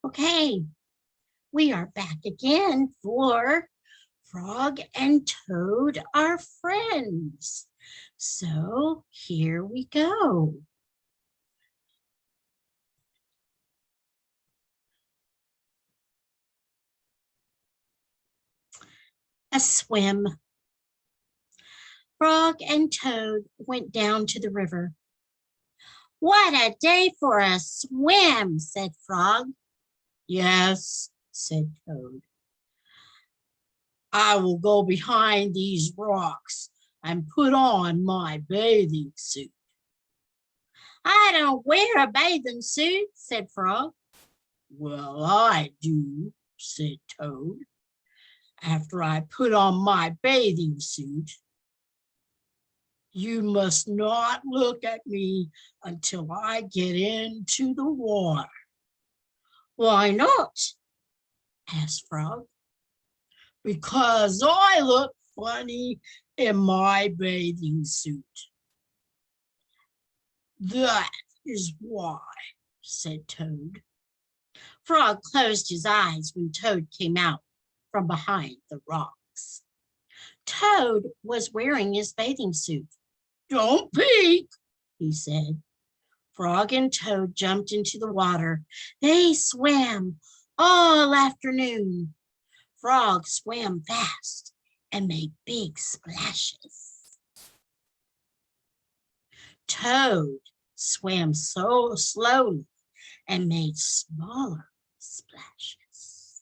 Okay, we are back again for Frog and Toad are friends. So here we go. A swim. Frog and Toad went down to the river. What a day for a swim, said Frog. Yes, said Toad. I will go behind these rocks and put on my bathing suit. I don't wear a bathing suit, said Frog. Well, I do, said Toad. After I put on my bathing suit, you must not look at me until I get into the water. Why not? Asked Frog. Because I look funny in my bathing suit. That is why, said Toad. Frog closed his eyes when Toad came out from behind the rocks. Toad was wearing his bathing suit. Don't peek, he said. Frog and Toad jumped into the water. They swam all afternoon. Frog swam fast and made big splashes. Toad swam so slowly and made smaller splashes.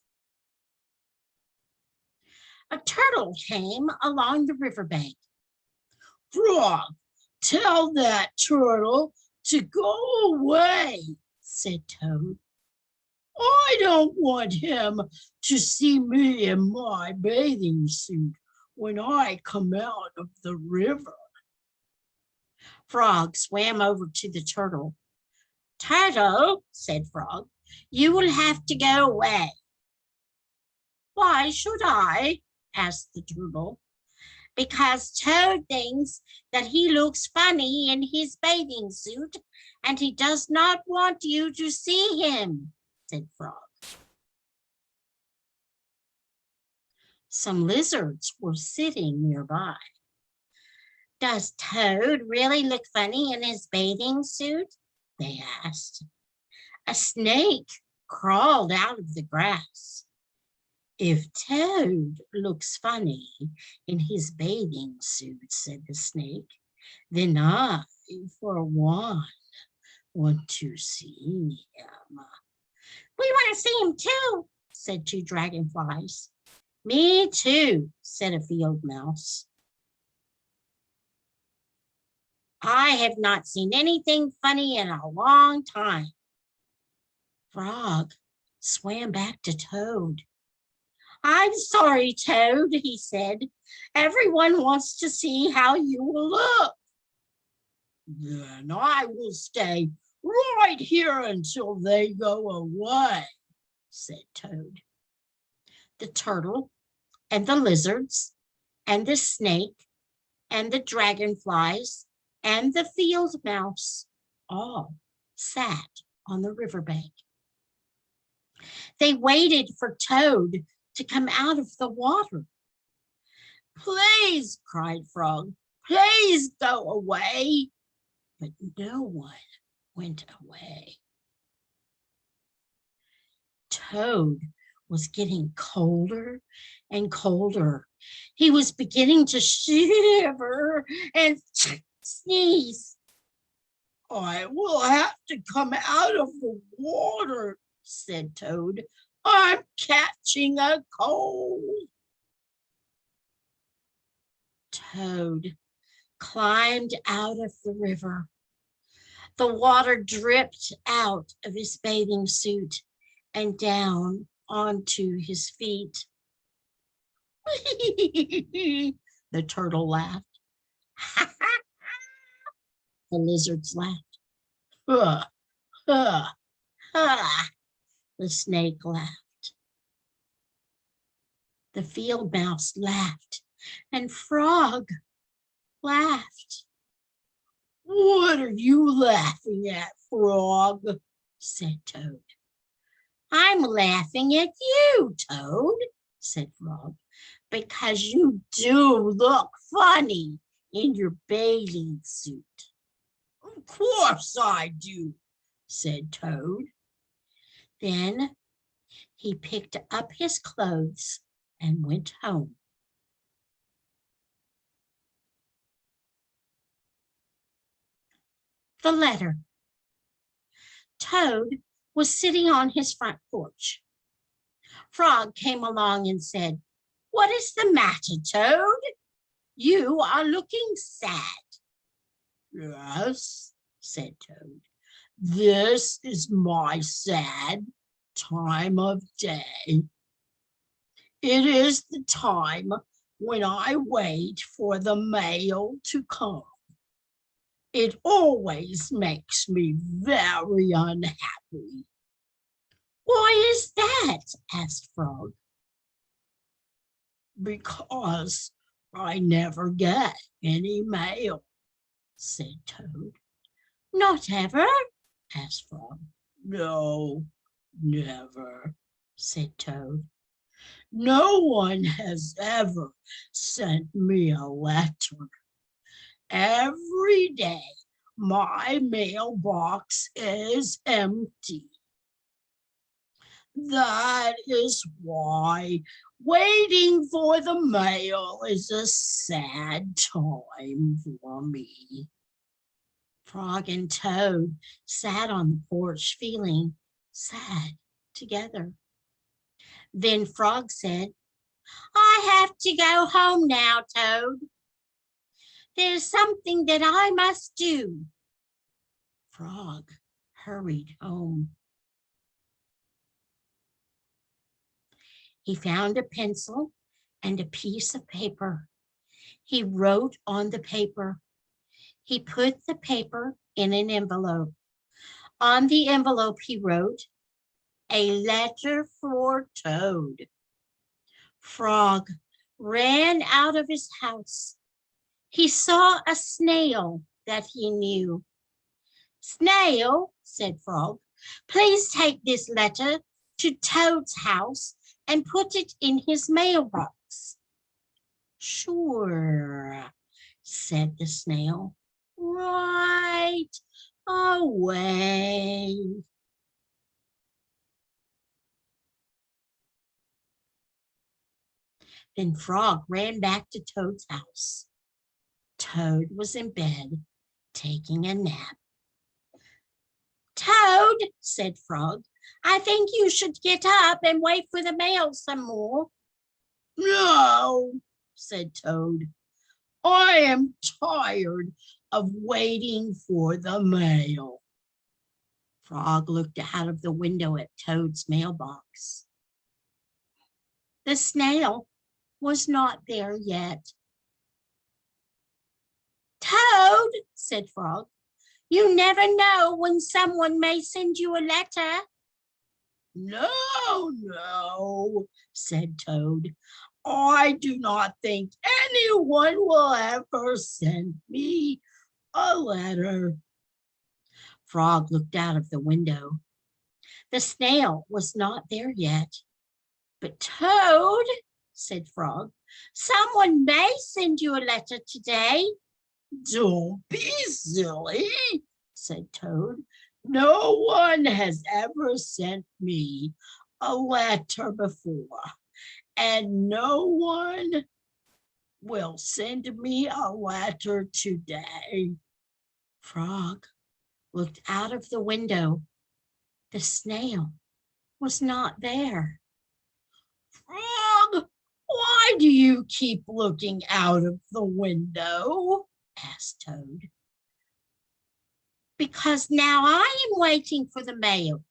A turtle came along the riverbank. Frog, tell that turtle to go away, said Toad. I don't want him to see me in my bathing suit when I come out of the river. Frog swam over to the turtle. Turtle, said Frog, you will have to go away. Why should I? Asked the turtle. Because Toad thinks that he looks funny in his bathing suit and he does not want you to see him, said Frog. Some lizards were sitting nearby. Does Toad really look funny in his bathing suit? They asked. A snake crawled out of the grass. If Toad looks funny in his bathing suit, said the snake, then I, for one, want to see him. We want to see him too, said two dragonflies. Me too, said a field mouse. I have not seen anything funny in a long time. Frog swam back to Toad. I'm sorry, Toad, he said. Everyone wants to see how you will look. Then I will stay right here until they go away, said Toad. The turtle and the lizards and the snake and the dragonflies and the field mouse all sat on the riverbank. They waited for Toad to come out of the water. Please, cried Frog, please go away. But no one went away. Toad was getting colder and colder. He was beginning to shiver and sneeze. I will have to come out of the water, said Toad. I'm catching a cold. Toad climbed out of the river. The water dripped out of his bathing suit and down onto his feet. The turtle laughed. The lizards laughed. Ha, ha, ha. The snake laughed. The field mouse laughed, and Frog laughed. What are you laughing at, Frog? Said Toad. I'm laughing at you, Toad, said Frog, because you do look funny in your bathing suit. Of course I do, said Toad. Then he picked up his clothes and went home. The letter. Toad was sitting on his front porch. Frog came along and said, "What is the matter, Toad? You are looking sad." "Yes," said Toad. "This is my sad time of day. It is the time when I wait for the mail to come. It always makes me very unhappy." "Why is that?" asked Frog. "Because I never get any mail," said Toad. "Not ever?" asked Frog. "No, never," said Toad. "No one has ever sent me a letter. Every day my mailbox is empty. That is why waiting for the mail is a sad time for me." Frog and Toad sat on the porch feeling sad together. Then Frog said, "I have to go home now, Toad. There's something that I must do." Frog hurried home. He found a pencil and a piece of paper. He wrote on the paper. He put the paper in an envelope. On the envelope, he wrote, "A letter for Toad." Frog ran out of his house. He saw a snail that he knew. "Snail," said Frog, "please take this letter to Toad's house and put it in his mailbox." "Sure," said the snail. "Right away." Then Frog ran back to Toad's house. Toad was in bed, taking a nap. "Toad," said Frog, "I think you should get up and wait for the mail some more." "No," said Toad. "I am tired of waiting for the mail." Frog looked out of the window at Toad's mailbox. The snail was not there yet. "Toad," said Frog, "you never know when someone may send you a letter." "No, no," said Toad. "I do not think anyone will ever send me a letter." Frog looked out of the window. The snail was not there yet. "But Toad," said Frog, "someone may send you a letter today." "Don't be silly," said Toad. "No one has ever sent me a letter before, and no one will send me a letter today." Frog looked out of the window. The snail was not there. "Frog, why do you keep looking out of the window?" asked Toad. "Because now I am waiting for the mail,"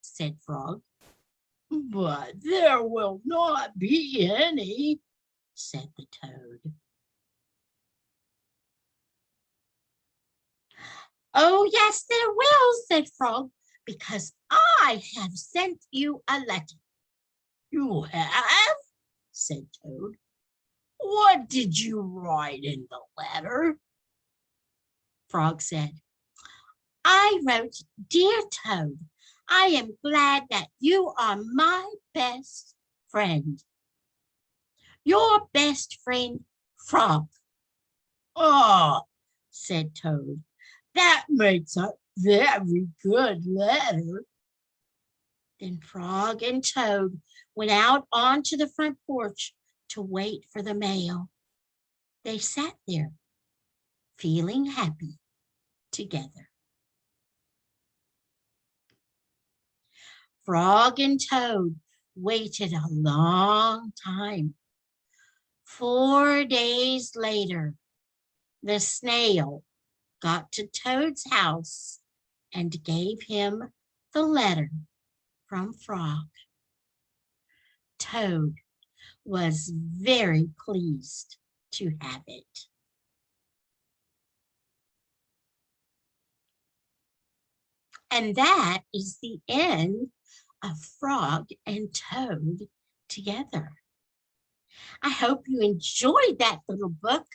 said Frog. "But there will not be any," said the Toad. "Oh, yes, there will," said Frog, "because I have sent you a letter." "You have?" said Toad. "What did you write in the letter?" Frog said, "I wrote, 'Dear Toad, I am glad that you are my best friend. Your best friend, Frog. Oh, said Toad, that makes a very good letter. Then Frog and Toad went out onto the front porch to wait for the mail. They sat there, feeling happy together. Frog and Toad waited a long time. 4 days later, the snail got to Toad's house and gave him the letter from Frog. Toad was very pleased to have it. And that is the end of Frog and Toad together. I hope you enjoyed that little book.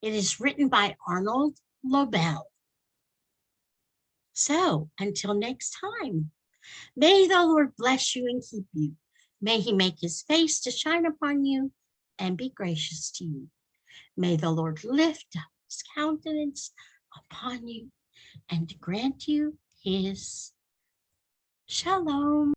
It is written by Arnold Lobel. So until next time, may the Lord bless you and keep you. May he make his face to shine upon you and be gracious to you. May the Lord lift up his countenance upon you and grant you his shalom.